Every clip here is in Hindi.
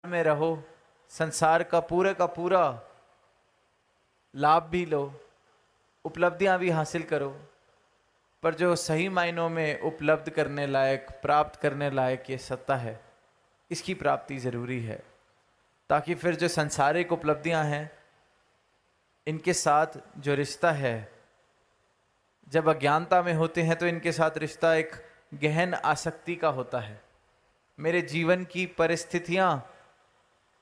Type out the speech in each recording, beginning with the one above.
में रहो, संसार का पूरा लाभ भी लो, उपलब्धियां भी हासिल करो, पर जो सही मायनों में उपलब्ध करने लायक, प्राप्त करने लायक ये सत्ता है, इसकी प्राप्ति ज़रूरी है, ताकि फिर जो संसारिक उपलब्धियां हैं इनके साथ जो रिश्ता है, जब अज्ञानता में होते हैं तो इनके साथ रिश्ता एक गहन आसक्ति का होता है। मेरे जीवन की परिस्थितियां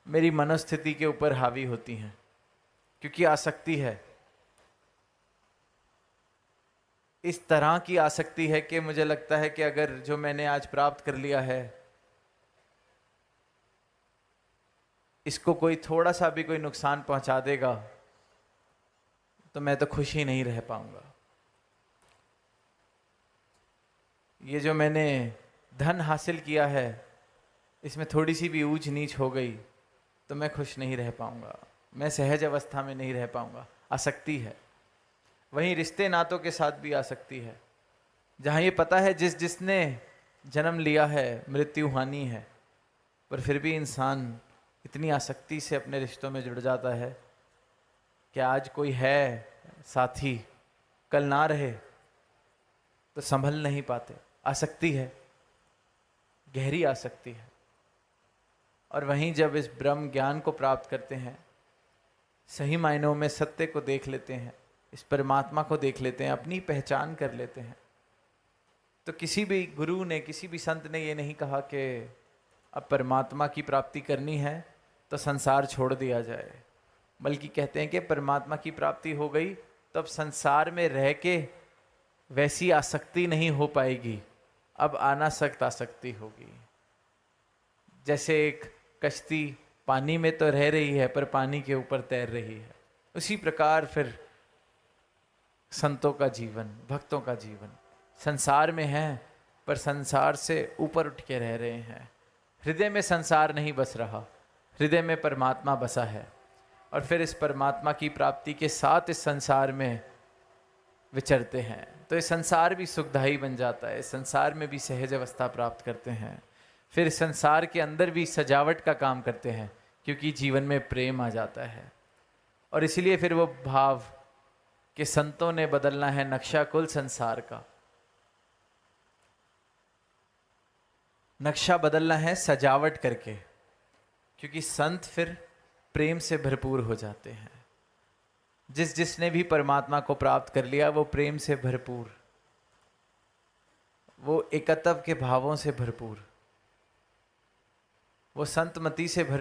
मेरी मनोस्थिति के ऊपर हावी होती हैं, क्योंकि आसक्ति है। इस तरह की आसक्ति है कि मुझे लगता है कि अगर जो मैंने आज प्राप्त कर लिया है, इसको कोई थोड़ा सा भी कोई नुकसान पहुंचा देगा तो मैं तो खुश ही नहीं रह पाऊंगा। ये जो मैंने धन हासिल किया है, इसमें थोड़ी सी भी ऊंच नीच हो गई तो मैं खुश नहीं रह पाऊंगा, मैं सहज अवस्था में नहीं रह पाऊंगा। आसक्ति है। वहीं रिश्ते नातों के साथ भी आसक्ति है, जहाँ ये पता है जिसने जन्म लिया है मृत्यु हानि है, पर फिर भी इंसान इतनी आसक्ति से अपने रिश्तों में जुड़ जाता है कि आज कोई है साथी, कल ना रहे तो संभल नहीं पाते। आसक्ति है, गहरी आसक्ति है। और वहीं जब इस ब्रह्म ज्ञान को प्राप्त करते हैं, सही मायनों में सत्य को देख लेते हैं, इस परमात्मा को देख लेते हैं, अपनी पहचान कर लेते हैं, तो किसी भी गुरु ने, किसी भी संत ने ये नहीं कहा कि अब परमात्मा की प्राप्ति करनी है तो संसार छोड़ दिया जाए, बल्कि कहते हैं कि परमात्मा की प्राप्ति हो गई तो अब संसार में रह के वैसी आसक्ति नहीं हो पाएगी, अब अनासक्त आसक्ति होगी। जैसे एक कश्ती पानी में तो रह रही है पर पानी के ऊपर तैर रही है, उसी प्रकार फिर संतों का जीवन, भक्तों का जीवन संसार में है पर संसार से ऊपर उठ के रह रहे हैं। हृदय में संसार नहीं बस रहा, हृदय में परमात्मा बसा है, और फिर इस परमात्मा की प्राप्ति के साथ इस संसार में विचरते हैं तो इस संसार भी सुखदायी बन जाता है, इस संसार में भी सहज अवस्था प्राप्त करते हैं, फिर संसार के अंदर भी सजावट का काम करते हैं, क्योंकि जीवन में प्रेम आ जाता है। और इसलिए फिर वो भाव कि संतों ने बदलना है नक्शा कुल संसार का, नक्शा बदलना है सजावट करके, क्योंकि संत फिर प्रेम से भरपूर हो जाते हैं। जिसने भी परमात्मा को प्राप्त कर लिया वो प्रेम से भरपूर, वो एकत्व के भावों से भरपूर, वो संतमति से भरपूर।